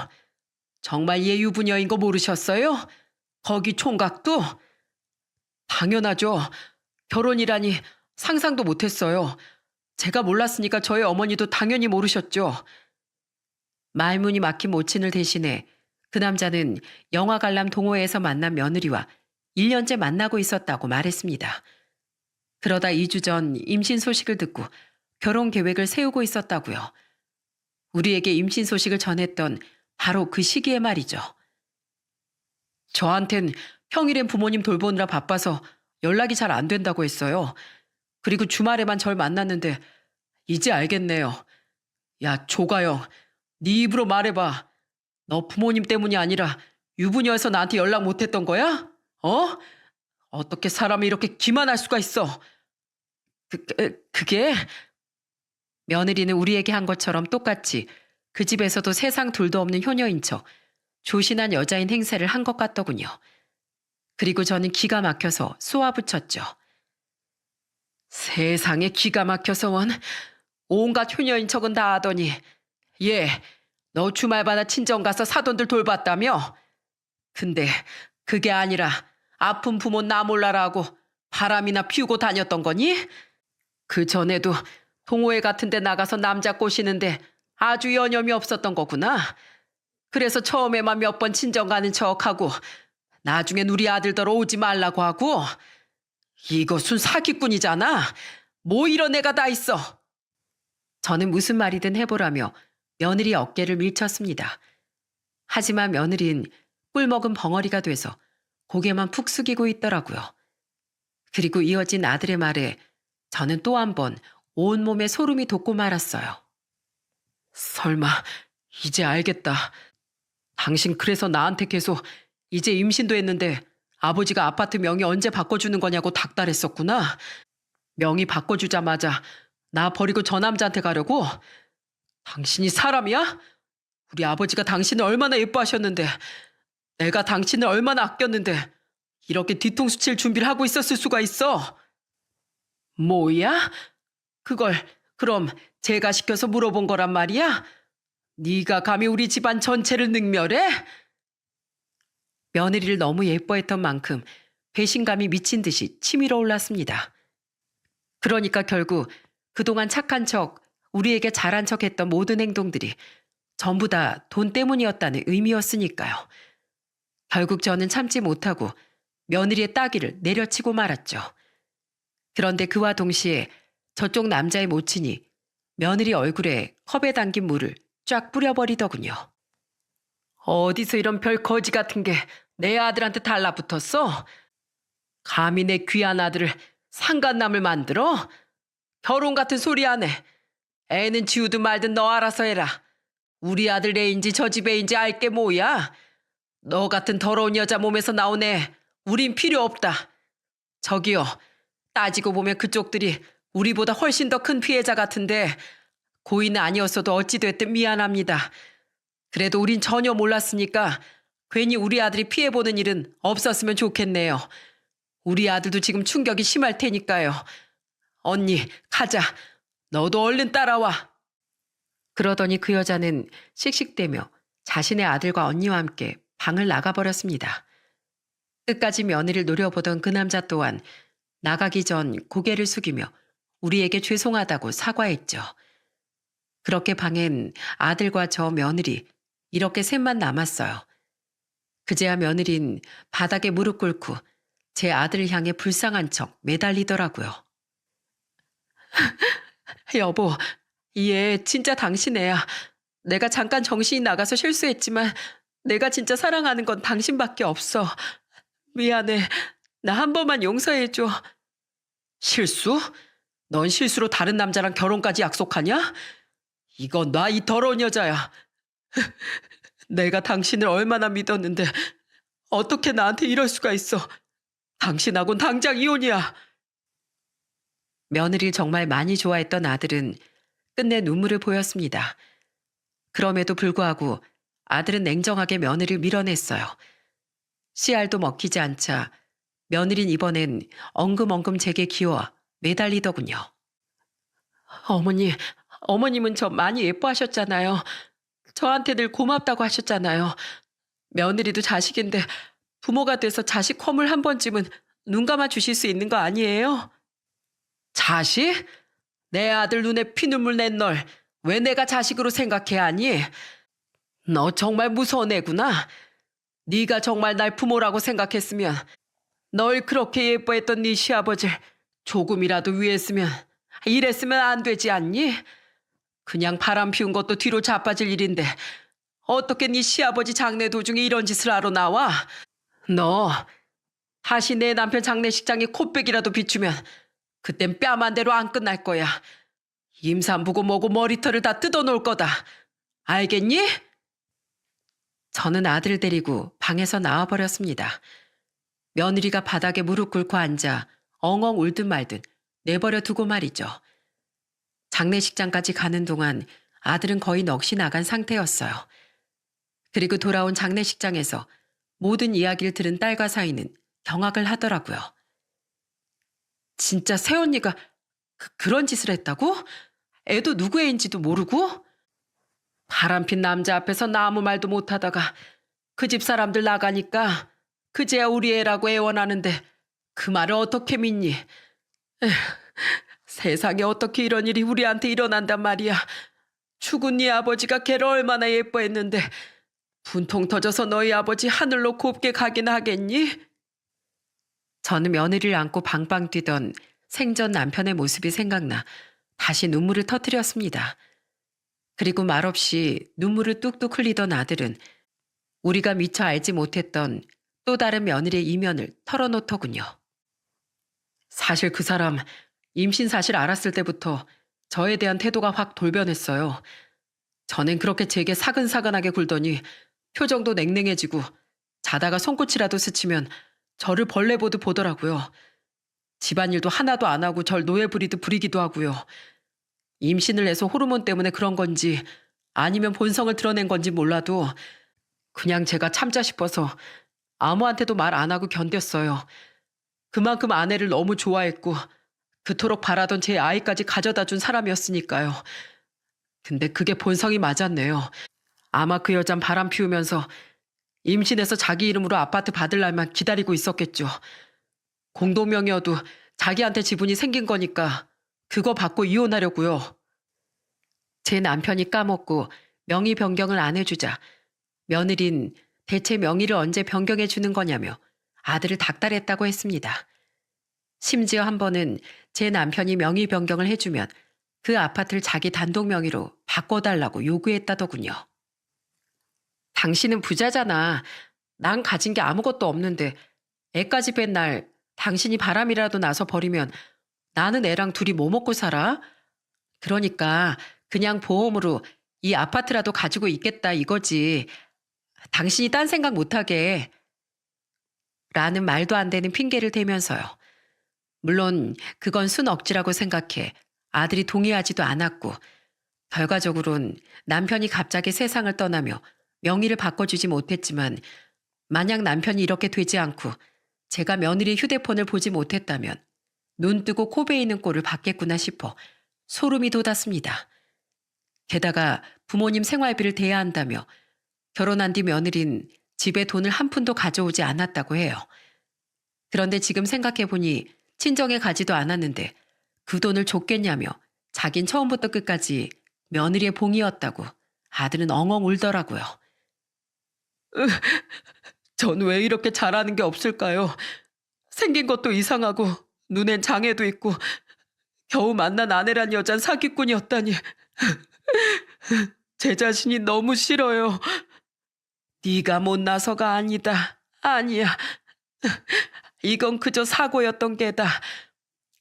정말 얘 유부녀인 거 모르셨어요? 거기 총각도? 당연하죠. 결혼이라니 상상도 못했어요. 제가 몰랐으니까 저희 어머니도 당연히 모르셨죠. 말문이 막힌 모친을 대신해 그 남자는 영화 관람 동호회에서 만난 며느리와 1년째 만나고 있었다고 말했습니다. 그러다 2주 전 임신 소식을 듣고 결혼 계획을 세우고 있었다고요. 우리에게 임신 소식을 전했던 바로 그 시기에 말이죠. 저한텐 평일엔 부모님 돌보느라 바빠서 연락이 잘 안 된다고 했어요. 그리고 주말에만 절 만났는데 이제 알겠네요. 야, 조가영, 네 입으로 말해봐. 너 부모님 때문이 아니라 유부녀여서 나한테 연락 못했던 거야? 어? 어떻게 사람이 이렇게 기만할 수가 있어? 그게... 며느리는 우리에게 한 것처럼 똑같이 그 집에서도 세상 둘도 없는 효녀인 척 조신한 여자인 행세를 한 것 같더군요. 그리고 저는 기가 막혀서 쏘아붙였죠. 세상에 기가 막혀서 원. 온갖 효녀인 척은 다 하더니 얘, 너 주말마다 친정 가서 사돈들 돌봤다며? 근데 그게 아니라 아픈 부모 나 몰라라고 바람이나 피우고 다녔던 거니? 그 전에도 동호회 같은 데 나가서 남자 꼬시는데 아주 여념이 없었던 거구나. 그래서 처음에만 몇 번 친정 가는 척하고 나중엔 우리 아들더러 오지 말라고 하고. 이것은 사기꾼이잖아. 뭐 이런 애가 다 있어. 저는 무슨 말이든 해보라며 며느리 어깨를 밀쳤습니다. 하지만 며느리는 꿀먹은 벙어리가 돼서 고개만 푹 숙이고 있더라고요. 그리고 이어진 아들의 말에 저는 또 한 번 온몸에 소름이 돋고 말았어요. 설마 이제 알겠다. 당신 그래서 나한테 계속 이제 임신도 했는데 아버지가 아파트 명의 언제 바꿔주는 거냐고 닥달했었구나. 명의 바꿔주자마자 나 버리고 저 남자한테 가려고? 당신이 사람이야? 우리 아버지가 당신을 얼마나 예뻐하셨는데, 내가 당신을 얼마나 아꼈는데 이렇게 뒤통수 칠 준비를 하고 있었을 수가 있어. 뭐야? 그걸 그럼 제가 시켜서 물어본 거란 말이야? 네가 감히 우리 집안 전체를 능멸해? 며느리를 너무 예뻐했던 만큼 배신감이 미친 듯이 치밀어 올랐습니다. 그러니까 결국 그동안 착한 척, 우리에게 잘한 척 했던 모든 행동들이 전부 다 돈 때문이었다는 의미였으니까요. 결국 저는 참지 못하고 며느리의 따귀를 내려치고 말았죠. 그런데 그와 동시에 저쪽 남자의 모친이 며느리 얼굴에 컵에 담긴 물을 쫙 뿌려버리더군요. 어디서 이런 별 거지 같은 게 내 아들한테 달라붙었어? 감히 내 귀한 아들을 상간남을 만들어? 결혼 같은 소리 안 해. 애는 지우든 말든 너 알아서 해라. 우리 아들 애인지 저 집 애인지 알게 뭐야. 너 같은 더러운 여자 몸에서 나온 애 우린 필요 없다. 저기요, 따지고 보면 그쪽들이 우리보다 훨씬 더 큰 피해자 같은데 고의는 아니었어도 어찌됐든 미안합니다. 그래도 우린 전혀 몰랐으니까 괜히 우리 아들이 피해보는 일은 없었으면 좋겠네요. 우리 아들도 지금 충격이 심할 테니까요. 언니, 가자. 너도 얼른 따라와. 그러더니 그 여자는 씩씩대며 자신의 아들과 언니와 함께 방을 나가버렸습니다. 끝까지 며느리를 노려보던 그 남자 또한 나가기 전 고개를 숙이며 우리에게 죄송하다고 사과했죠. 그렇게 방엔 아들과 저 며느리 이렇게 셋만 남았어요. 그제야 며느린 바닥에 무릎 꿇고 제 아들을 향해 불쌍한 척 매달리더라고요. 여보, 이 애 진짜 당신 애야. 내가 잠깐 정신이 나가서 실수했지만 내가 진짜 사랑하는 건 당신밖에 없어. 미안해. 나 한 번만 용서해줘. 실수? 넌 실수로 다른 남자랑 결혼까지 약속하냐? 이건 나 이 더러운 여자야. 내가 당신을 얼마나 믿었는데 어떻게 나한테 이럴 수가 있어. 당신하고는 당장 이혼이야. 며느리를 정말 많이 좋아했던 아들은 끝내 눈물을 보였습니다. 그럼에도 불구하고 아들은 냉정하게 며느리를 밀어냈어요. 씨알도 먹히지 않자 며느린 이번엔 엉금엉금 제게 기어와 매달리더군요. 어머님은 저 많이 예뻐하셨잖아요. 저한테 늘 고맙다고 하셨잖아요. 며느리도 자식인데 부모가 돼서 자식 허물 한 번쯤은 눈 감아 주실 수 있는 거 아니에요? 자식? 내 아들 눈에 피눈물 낸 널 왜 내가 자식으로 생각해야 하니? 너 정말 무서운 애구나. 네가 정말 날 부모라고 생각했으면 널 그렇게 예뻐했던 네 시아버지를 조금이라도 위했으면 이랬으면 안 되지 않니? 그냥 바람 피운 것도 뒤로 자빠질 일인데 어떻게 네 시아버지 장례 도중에 이런 짓을 하러 나와? 너 다시 내 남편 장례식장에 코빼기라도 비추면 그땐 뺨 한 대로 안 끝날 거야. 임산부고 뭐고 머리털을 다 뜯어놓을 거다. 알겠니? 저는 아들을 데리고 방에서 나와버렸습니다. 며느리가 바닥에 무릎 꿇고 앉아 엉엉 울든 말든 내버려 두고 말이죠. 장례식장까지 가는 동안 아들은 거의 넋이 나간 상태였어요. 그리고 돌아온 장례식장에서 모든 이야기를 들은 딸과 사이는 경악을 하더라고요. 진짜 새언니가 그런 짓을 했다고? 애도 누구 애인지도 모르고? 바람핀 남자 앞에서 나 아무 말도 못하다가 그 집 사람들 나가니까 그제야 우리 애라고 애원하는데 그 말을 어떻게 믿니? 에휴, 세상에 어떻게 이런 일이 우리한테 일어난단 말이야. 죽은 네 아버지가 걔를 얼마나 예뻐했는데 분통 터져서 너희 아버지 하늘로 곱게 가긴 하겠니? 저는 며느리를 안고 방방 뛰던 생전 남편의 모습이 생각나 다시 눈물을 터뜨렸습니다. 그리고 말없이 눈물을 뚝뚝 흘리던 아들은 우리가 미처 알지 못했던 또 다른 며느리의 이면을 털어놓더군요. 사실 그 사람 임신 사실 알았을 때부터 저에 대한 태도가 확 돌변했어요. 전엔 그렇게 제게 사근사근하게 굴더니 표정도 냉랭해지고 자다가 손끝이라도 스치면 저를 벌레 보듯 보더라고요. 집안일도 하나도 안 하고 절 노예 부리듯 부리기도 하고요. 임신을 해서 호르몬 때문에 그런 건지 아니면 본성을 드러낸 건지 몰라도 그냥 제가 참자 싶어서 아무한테도 말 안 하고 견뎠어요. 그만큼 아내를 너무 좋아했고 그토록 바라던 제 아이까지 가져다 준 사람이었으니까요. 근데 그게 본성이 맞았네요. 아마 그 여잔 바람 피우면서 임신해서 자기 이름으로 아파트 받을 날만 기다리고 있었겠죠. 공동명의여도 자기한테 지분이 생긴 거니까 그거 받고 이혼하려고요. 제 남편이 까먹고 명의 변경을 안 해주자 며느린 대체 명의를 언제 변경해 주는 거냐며 아들을 닥달했다고 했습니다. 심지어 한 번은 제 남편이 명의 변경을 해주면 그 아파트를 자기 단독 명의로 바꿔달라고 요구했다더군요. 당신은 부자잖아. 난 가진 게 아무것도 없는데 애까지 뺀 날 당신이 바람이라도 나서 버리면 나는 애랑 둘이 뭐 먹고 살아? 그러니까 그냥 보험으로 이 아파트라도 가지고 있겠다 이거지. 당신이 딴 생각 못하게. 라는 말도 안 되는 핑계를 대면서요. 물론 그건 순 억지라고 생각해 아들이 동의하지도 않았고 결과적으론 남편이 갑자기 세상을 떠나며 명의를 바꿔주지 못했지만 만약 남편이 이렇게 되지 않고 제가 며느리 휴대폰을 보지 못했다면 눈 뜨고 코 베이는 꼴을 받겠구나 싶어 소름이 돋았습니다. 게다가 부모님 생활비를 대야 한다며 결혼한 뒤 며느린 집에 돈을 한 푼도 가져오지 않았다고 해요. 그런데 지금 생각해보니 친정에 가지도 않았는데 그 돈을 줬겠냐며 자긴 처음부터 끝까지 며느리의 봉이었다고 아들은 엉엉 울더라고요. 전 왜 이렇게 잘하는 게 없을까요? 생긴 것도 이상하고 눈엔 장애도 있고 겨우 만난 아내란 여잔 사기꾼이었다니. 제 자신이 너무 싫어요. 네가 못나서가 아니다. 아니야. 이건 그저 사고였던 게다.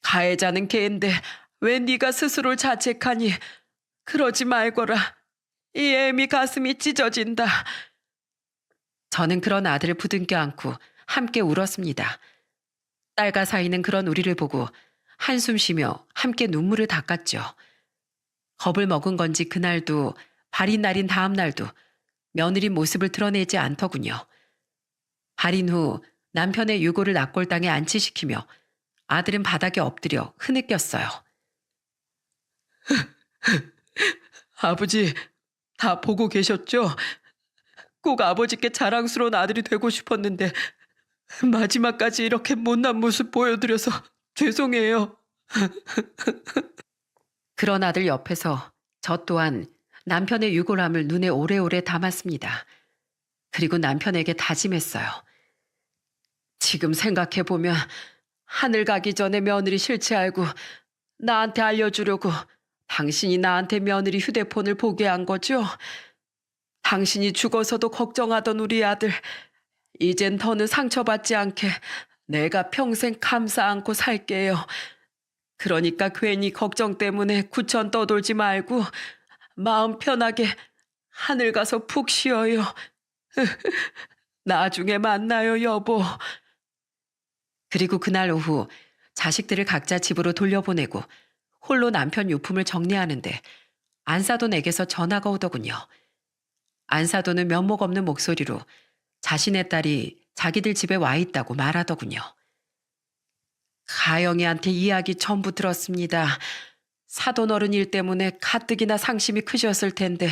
가해자는 걔인데 왜 네가 스스로를 자책하니. 그러지 말거라. 이 애미 가슴이 찢어진다. 저는 그런 아들을 부둥켜 안고 함께 울었습니다. 딸과 사이는 그런 우리를 보고 한숨 쉬며 함께 눈물을 닦았죠. 겁을 먹은 건지 그날도 발인 날인 다음 날도 며느리 모습을 드러내지 않더군요. 발인 후 남편의 유고를 낙골당에 안치시키며 아들은 바닥에 엎드려 흐느꼈어요. 아버지, 다 보고 계셨죠? 꼭 아버지께 자랑스러운 아들이 되고 싶었는데 마지막까지 이렇게 못난 모습 보여드려서 죄송해요. 그런 아들 옆에서 저 또한 남편의 유골함을 눈에 오래오래 담았습니다. 그리고 남편에게 다짐했어요. 지금 생각해보면 하늘 가기 전에 며느리 실체 알고 나한테 알려주려고 당신이 나한테 며느리 휴대폰을 보게 한 거죠? 당신이 죽어서도 걱정하던 우리 아들, 이젠 더는 상처받지 않게 내가 평생 감싸 안고 살게요. 그러니까 괜히 걱정 때문에 구천 떠돌지 말고 마음 편하게 하늘 가서 푹 쉬어요. 나중에 만나요, 여보. 그리고 그날 오후 자식들을 각자 집으로 돌려보내고 홀로 남편 유품을 정리하는데 안사돈에게서 전화가 오더군요. 안사돈은 면목 없는 목소리로 자신의 딸이 자기들 집에 와 있다고 말하더군요. 가영이한테 이야기 전부 들었습니다. 사돈 어른 일 때문에 가뜩이나 상심이 크셨을 텐데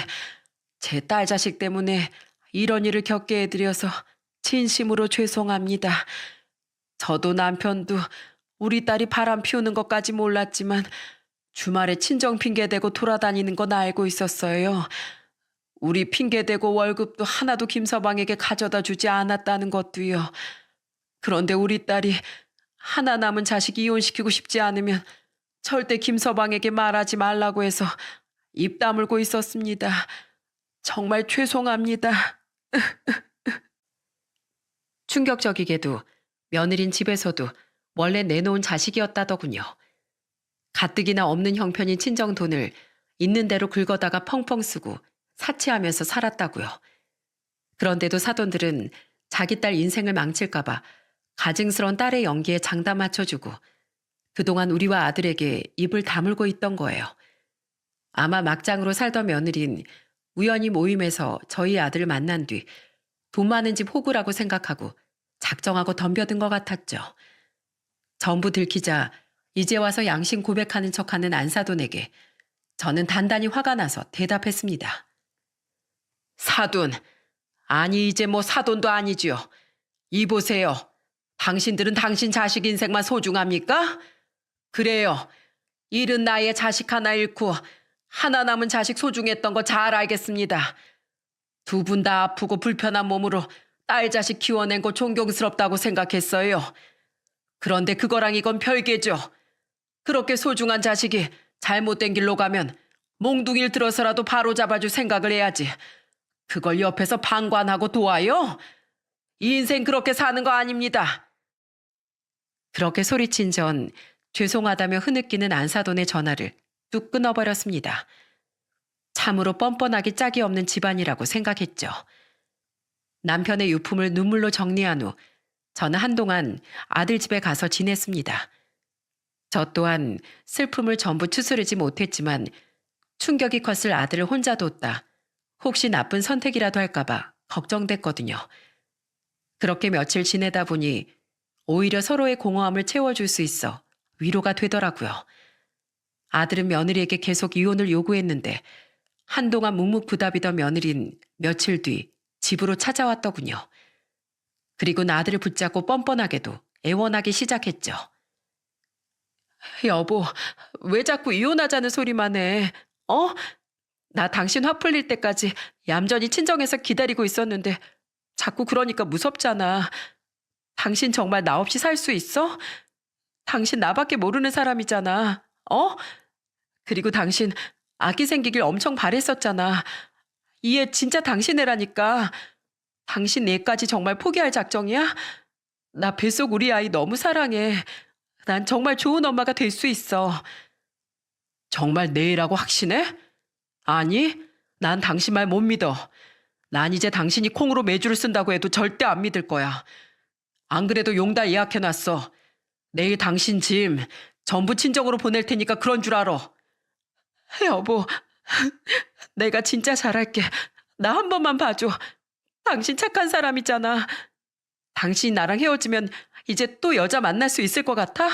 제 딸 자식 때문에 이런 일을 겪게 해드려서 진심으로 죄송합니다. 저도 남편도 우리 딸이 바람 피우는 것까지 몰랐지만 주말에 친정 핑계대고 돌아다니는 건 알고 있었어요. 우리 핑계대고 월급도 하나도 김서방에게 가져다 주지 않았다는 것도요. 그런데 우리 딸이 하나 남은 자식 이혼시키고 싶지 않으면 절대 김서방에게 말하지 말라고 해서 입 다물고 있었습니다. 정말 죄송합니다. 충격적이게도 며느린 집에서도 원래 내놓은 자식이었다더군요. 가뜩이나 없는 형편인 친정 돈을 있는 대로 긁어다가 펑펑 쓰고 사치하면서 살았다고요. 그런데도 사돈들은 자기 딸 인생을 망칠까봐 가증스러운 딸의 연기에 장담 맞춰주고 그동안 우리와 아들에게 입을 다물고 있던 거예요. 아마 막장으로 살던 며느린 우연히 모임에서 저희 아들을 만난 뒤 돈 많은 집 호구라고 생각하고 작정하고 덤벼든 것 같았죠. 전부 들키자 이제 와서 양심 고백하는 척하는 안사돈에게 저는 단단히 화가 나서 대답했습니다. 사돈, 아니 이제 뭐 사돈도 아니지요. 이보세요. 당신들은 당신 자식 인생만 소중합니까? 그래요. 이른 나이에 자식 하나 잃고 하나 남은 자식 소중했던 거 잘 알겠습니다. 두 분 다 아프고 불편한 몸으로 딸 자식 키워낸 거 존경스럽다고 생각했어요. 그런데 그거랑 이건 별개죠. 그렇게 소중한 자식이 잘못된 길로 가면 몽둥이를 들어서라도 바로 잡아줄 생각을 해야지. 그걸 옆에서 방관하고 도와요? 이 인생 그렇게 사는 거 아닙니다. 그렇게 소리친 전 죄송하다며 흐느끼는 안사돈의 전화를 뚝 끊어버렸습니다. 참으로 뻔뻔하기 짝이 없는 집안이라고 생각했죠. 남편의 유품을 눈물로 정리한 후 저는 한동안 아들 집에 가서 지냈습니다. 저 또한 슬픔을 전부 추스르지 못했지만 충격이 컸을 아들을 혼자 뒀다. 혹시 나쁜 선택이라도 할까봐 걱정됐거든요. 그렇게 며칠 지내다 보니 오히려 서로의 공허함을 채워줄 수 있어 위로가 되더라고요. 아들은 며느리에게 계속 이혼을 요구했는데 한동안 묵묵부답이던 며느린 며칠 뒤 집으로 찾아왔더군요. 그리고 아들을 붙잡고 뻔뻔하게도 애원하기 시작했죠. 여보, 왜 자꾸 이혼하자는 소리만 해? 나 당신 화 풀릴 때까지 얌전히 친정에서 기다리고 있었는데 자꾸 그러니까 무섭잖아. 당신 정말 나 없이 살 수 있어? 당신 나밖에 모르는 사람이잖아. 그리고 당신 아기 생기길 엄청 바랬었잖아. 이 애 진짜 당신 애라니까. 당신 애까지 정말 포기할 작정이야? 나 뱃속 우리 아이 너무 사랑해. 난 정말 좋은 엄마가 될 수 있어. 정말 내 애라고 확신해? 아니, 난 당신 말 못 믿어. 난 이제 당신이 콩으로 매주를 쓴다고 해도 절대 안 믿을 거야. 안 그래도 용달 예약해놨어. 내일 당신 짐 전부 친정으로 보낼 테니까 그런 줄 알아. 여보, 내가 진짜 잘할게. 나 한 번만 봐줘. 당신 착한 사람이잖아. 당신이 나랑 헤어지면 이제 또 여자 만날 수 있을 것 같아?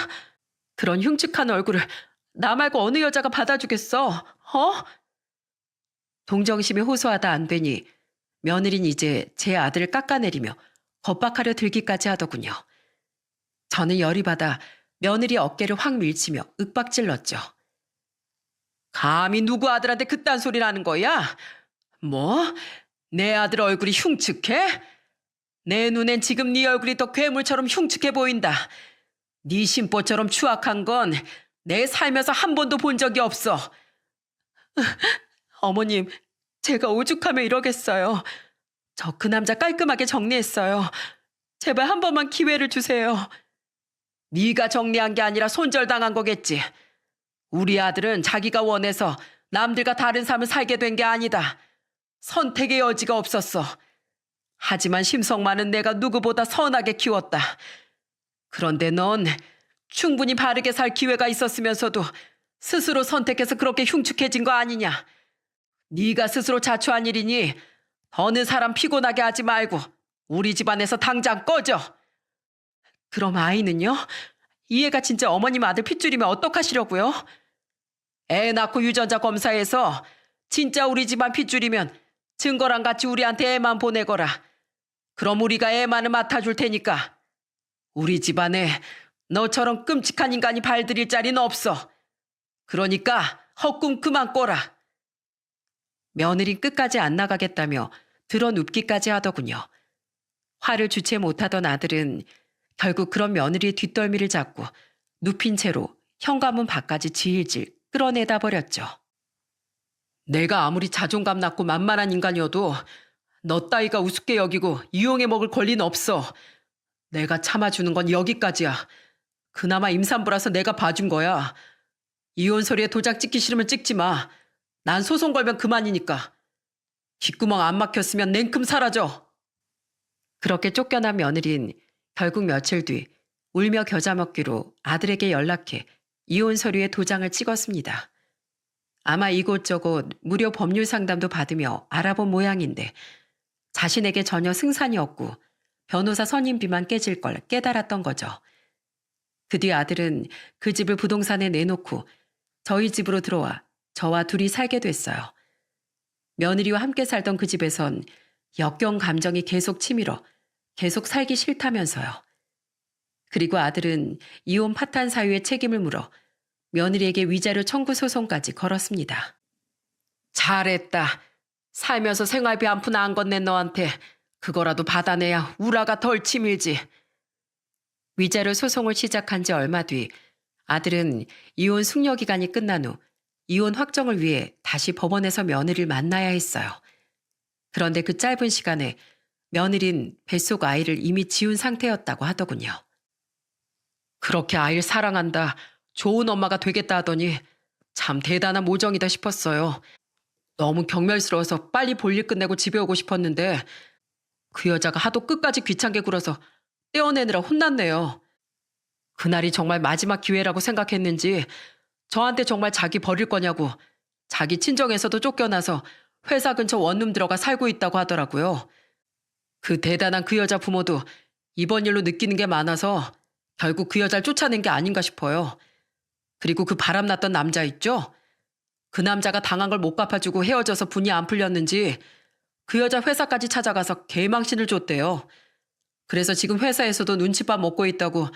그런 흉측한 얼굴을 나 말고 어느 여자가 받아주겠어? 동정심이 호소하다 안 되니 며느린 이제 제 아들을 깎아내리며 겁박하려 들기까지 하더군요. 저는 열이 받아 며느리 어깨를 확 밀치며 윽박질렀죠. 감히 누구 아들한테 그딴 소리를 하는 거야? 뭐? 내 아들 얼굴이 흉측해? 내 눈엔 지금 네 얼굴이 더 괴물처럼 흉측해 보인다. 네 심보처럼 추악한 건 내 살면서 한 번도 본 적이 없어. 어머님, 제가 오죽하면 이러겠어요. 저 그 남자 깔끔하게 정리했어요. 제발 한 번만 기회를 주세요. 네가 정리한 게 아니라 손절당한 거겠지. 우리 아들은 자기가 원해서 남들과 다른 삶을 살게 된 게 아니다. 선택의 여지가 없었어. 하지만 심성만은 내가 누구보다 선하게 키웠다. 그런데 넌 충분히 바르게 살 기회가 있었으면서도 스스로 선택해서 그렇게 흉측해진 거 아니냐. 네가 스스로 자초한 일이니 어느 사람 피곤하게 하지 말고 우리 집안에서 당장 꺼져. 그럼 아이는요? 이 애가 진짜 어머님 아들 핏줄이면 어떡하시려고요? 애 낳고 유전자 검사해서 진짜 우리 집안 핏줄이면 증거랑 같이 우리한테 애만 보내거라. 그럼 우리가 애만을 맡아줄 테니까. 우리 집안에 너처럼 끔찍한 인간이 발들일 자리는 없어. 그러니까 헛꿈 그만 꿔라. 며느린 끝까지 안 나가겠다며 드러눕기까지 하더군요. 화를 주체 못하던 아들은 결국 그런 며느리의 뒷덜미를 잡고 눕힌 채로 현관문 밖까지 질질 끌어내다 버렸죠. 내가 아무리 자존감 낮고 만만한 인간이어도 너 따위가 우습게 여기고 이용해 먹을 권리는 없어. 내가 참아주는 건 여기까지야. 그나마 임산부라서 내가 봐준 거야. 이혼 서류에 도장 찍기 싫으면 찍지 마. 난 소송 걸면 그만이니까. 귓구멍 안 막혔으면 냉큼 사라져. 그렇게 쫓겨난 며느린 결국 며칠 뒤 울며 겨자 먹기로 아들에게 연락해 이혼 서류에 도장을 찍었습니다. 아마 이곳저곳 무료 법률 상담도 받으며 알아본 모양인데 자신에게 전혀 승산이 없고 변호사 선임비만 깨질 걸 깨달았던 거죠. 그 뒤 아들은 그 집을 부동산에 내놓고 저희 집으로 들어와 저와 둘이 살게 됐어요. 며느리와 함께 살던 그 집에선 역경 감정이 계속 치밀어 계속 살기 싫다면서요. 그리고 아들은 이혼 파탄 사유의 책임을 물어 며느리에게 위자료 청구 소송까지 걸었습니다. 잘했다. 살면서 생활비 한 푼 안 건넨 너한테 그거라도 받아내야 우라가 덜 치밀지. 위자료 소송을 시작한 지 얼마 뒤 아들은 이혼 숙려 기간이 끝난 후 이혼 확정을 위해 다시 법원에서 며느리를 만나야 했어요. 그런데 그 짧은 시간에 며느린 뱃속 아이를 이미 지운 상태였다고 하더군요. 그렇게 아이를 사랑한다, 좋은 엄마가 되겠다 하더니 참 대단한 모정이다 싶었어요. 너무 경멸스러워서 빨리 볼일 끝내고 집에 오고 싶었는데 그 여자가 하도 끝까지 귀찮게 굴어서 떼어내느라 혼났네요. 그날이 정말 마지막 기회라고 생각했는지 저한테 정말 자기 버릴 거냐고 자기 친정에서도 쫓겨나서 회사 근처 원룸 들어가 살고 있다고 하더라고요. 그 대단한 그 여자 부모도 이번 일로 느끼는 게 많아서 결국 그 여자를 쫓아낸 게 아닌가 싶어요. 그리고 그 바람났던 남자 있죠? 그 남자가 당한 걸 못 갚아주고 헤어져서 분이 안 풀렸는지 그 여자 회사까지 찾아가서 개망신을 줬대요. 그래서 지금 회사에서도 눈칫밥 먹고 있다고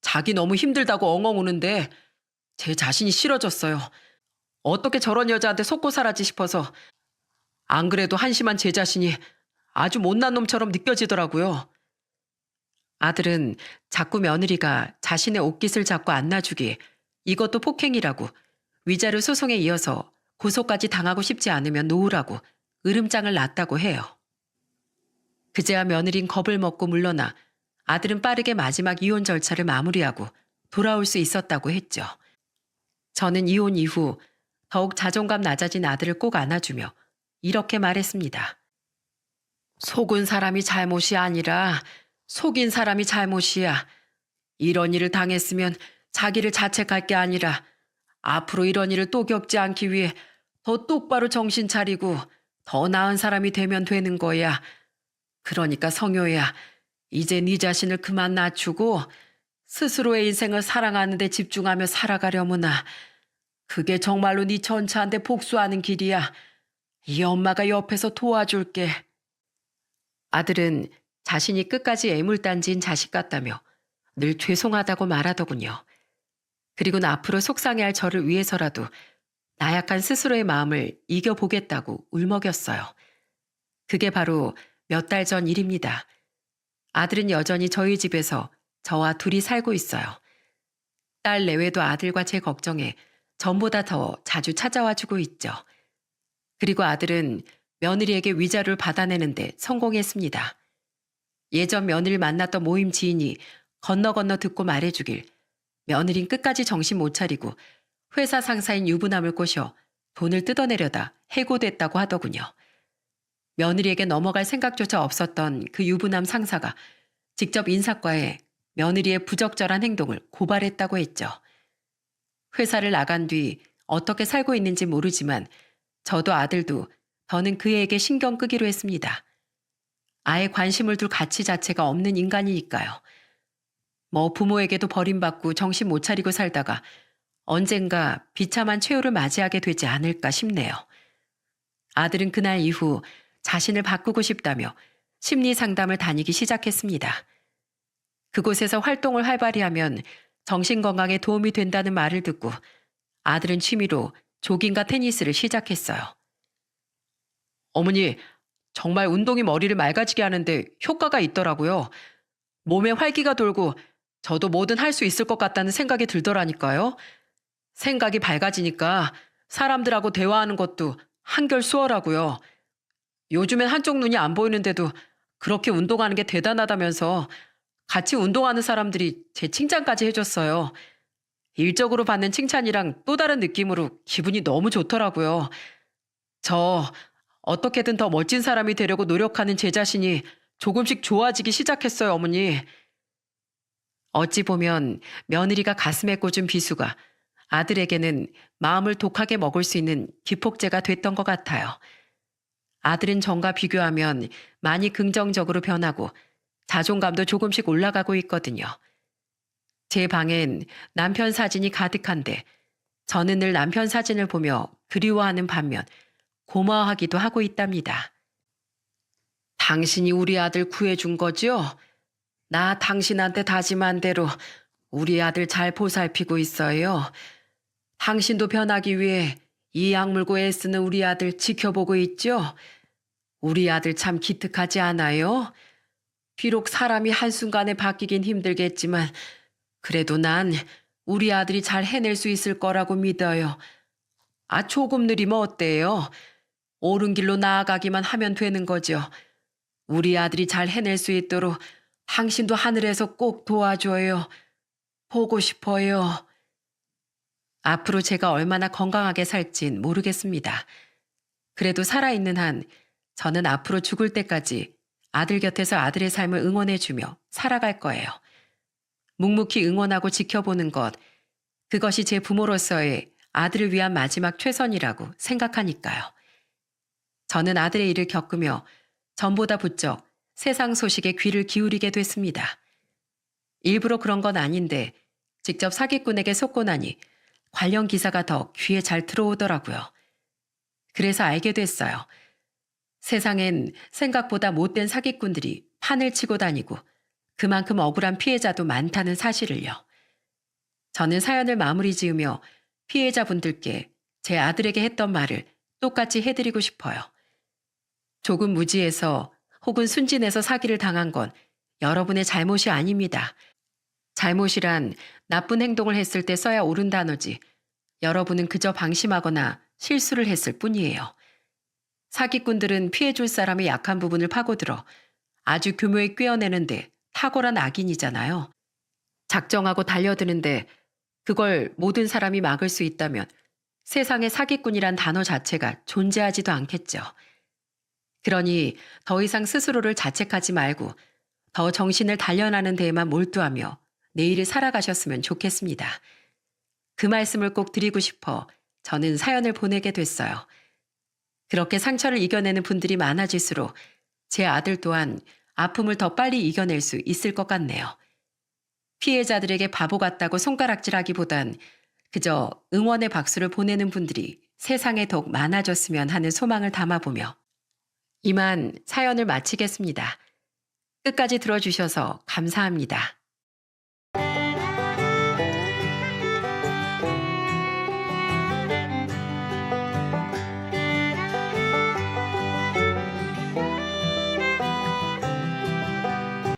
자기 너무 힘들다고 엉엉 우는데 제 자신이 싫어졌어요. 어떻게 저런 여자한테 속고 살았지 싶어서 안 그래도 한심한 제 자신이 아주 못난 놈처럼 느껴지더라고요. 아들은 자꾸 며느리가 자신의 옷깃을 잡고 안 놔주기 이것도 폭행이라고 위자료 소송에 이어서 고소까지 당하고 싶지 않으면 놓으라고 으름장을 놨다고 해요. 그제야 며느린 겁을 먹고 물러나 아들은 빠르게 마지막 이혼 절차를 마무리하고 돌아올 수 있었다고 했죠. 저는 이혼 이후 더욱 자존감 낮아진 아들을 꼭 안아주며 이렇게 말했습니다. 속은 사람이 잘못이 아니라 속인 사람이 잘못이야. 이런 일을 당했으면 자기를 자책할 게 아니라 앞으로 이런 일을 또 겪지 않기 위해 더 똑바로 정신 차리고 더 나은 사람이 되면 되는 거야. 그러니까 성효야, 이제 네 자신을 그만 낮추고 스스로의 인생을 사랑하는 데 집중하며 살아가려무나. 그게 정말로 네 전차한테 복수하는 길이야. 이 엄마가 옆에서 도와줄게. 아들은 자신이 끝까지 애물단지인 자식 같다며 늘 죄송하다고 말하더군요. 그리고는 앞으로 속상해할 저를 위해서라도 나약한 스스로의 마음을 이겨보겠다고 울먹였어요. 그게 바로 몇 달 전 일입니다. 아들은 여전히 저희 집에서 저와 둘이 살고 있어요. 딸 내외도 아들과 제 걱정에 전보다 더 자주 찾아와 주고 있죠. 그리고 아들은 며느리에게 위자료를 받아내는데 성공했습니다. 예전 며느리를 만났던 모임 지인이 건너 듣고 말해주길 며느린 끝까지 정신 못 차리고 회사 상사인 유부남을 꼬셔 돈을 뜯어내려다 해고됐다고 하더군요. 며느리에게 넘어갈 생각조차 없었던 그 유부남 상사가 직접 인사과에 며느리의 부적절한 행동을 고발했다고 했죠. 회사를 나간 뒤 어떻게 살고 있는지 모르지만 저도 아들도 더는 그에게 신경 끄기로 했습니다. 아예 관심을 둘 가치 자체가 없는 인간이니까요. 뭐 부모에게도 버림받고 정신 못 차리고 살다가 언젠가 비참한 최후를 맞이하게 되지 않을까 싶네요. 아들은 그날 이후 자신을 바꾸고 싶다며 심리 상담을 다니기 시작했습니다. 그곳에서 활동을 활발히 하면 정신 건강에 도움이 된다는 말을 듣고 아들은 취미로 조깅과 테니스를 시작했어요. 어머니, 정말 운동이 머리를 맑아지게 하는데 효과가 있더라고요. 몸에 활기가 돌고 저도 뭐든 할 수 있을 것 같다는 생각이 들더라니까요. 생각이 밝아지니까 사람들하고 대화하는 것도 한결 수월하고요. 요즘엔 한쪽 눈이 안 보이는데도 그렇게 운동하는 게 대단하다면서 같이 운동하는 사람들이 제 칭찬까지 해줬어요. 일적으로 받는 칭찬이랑 또 다른 느낌으로 기분이 너무 좋더라고요. 저 어떻게든 더 멋진 사람이 되려고 노력하는 제 자신이 조금씩 좋아지기 시작했어요, 어머니. 어찌 보면 며느리가 가슴에 꽂은 비수가 아들에게는 마음을 독하게 먹을 수 있는 기폭제가 됐던 것 같아요. 아들은 전과 비교하면 많이 긍정적으로 변하고 자존감도 조금씩 올라가고 있거든요. 제 방엔 남편 사진이 가득한데 저는 늘 남편 사진을 보며 그리워하는 반면 고마워하기도 하고 있답니다. 당신이 우리 아들 구해준 거죠? 나 당신한테 다짐한 대로 우리 아들 잘 보살피고 있어요. 당신도 변하기 위해 이 약물고 애쓰는 우리 아들 지켜보고 있죠? 우리 아들 참 기특하지 않아요? 비록 사람이 한순간에 바뀌긴 힘들겠지만 그래도 난 우리 아들이 잘 해낼 수 있을 거라고 믿어요. 아, 조금 느리면 어때요? 옳은 길로 나아가기만 하면 되는 거죠. 우리 아들이 잘 해낼 수 있도록 당신도 하늘에서 꼭 도와줘요. 보고 싶어요. 앞으로 제가 얼마나 건강하게 살진 모르겠습니다. 그래도 살아있는 한 저는 앞으로 죽을 때까지 아들 곁에서 아들의 삶을 응원해주며 살아갈 거예요. 묵묵히 응원하고 지켜보는 것, 그것이 제 부모로서의 아들을 위한 마지막 최선이라고 생각하니까요. 저는 아들의 일을 겪으며 전보다 부쩍 세상 소식에 귀를 기울이게 됐습니다. 일부러 그런 건 아닌데 직접 사기꾼에게 속고 나니 관련 기사가 더 귀에 잘 들어오더라고요. 그래서 알게 됐어요. 세상엔 생각보다 못된 사기꾼들이 판을 치고 다니고 그만큼 억울한 피해자도 많다는 사실을요. 저는 사연을 마무리 지으며 피해자분들께 제 아들에게 했던 말을 똑같이 해드리고 싶어요. 조금 무지해서 혹은 순진해서 사기를 당한 건 여러분의 잘못이 아닙니다. 잘못이란 나쁜 행동을 했을 때 써야 옳은 단어지 여러분은 그저 방심하거나 실수를 했을 뿐이에요. 사기꾼들은 피해줄 사람의 약한 부분을 파고들어 아주 교묘히 꿰어내는데 탁월한 악인이잖아요. 작정하고 달려드는데 그걸 모든 사람이 막을 수 있다면 세상에 사기꾼이란 단어 자체가 존재하지도 않겠죠. 그러니 더 이상 스스로를 자책하지 말고 더 정신을 단련하는 데에만 몰두하며 내일을 살아가셨으면 좋겠습니다. 그 말씀을 꼭 드리고 싶어 저는 사연을 보내게 됐어요. 그렇게 상처를 이겨내는 분들이 많아질수록 제 아들 또한 아픔을 더 빨리 이겨낼 수 있을 것 같네요. 피해자들에게 바보 같다고 손가락질하기보단 그저 응원의 박수를 보내는 분들이 세상에 더욱 많아졌으면 하는 소망을 담아보며 이만 사연을 마치겠습니다. 끝까지 들어주셔서 감사합니다.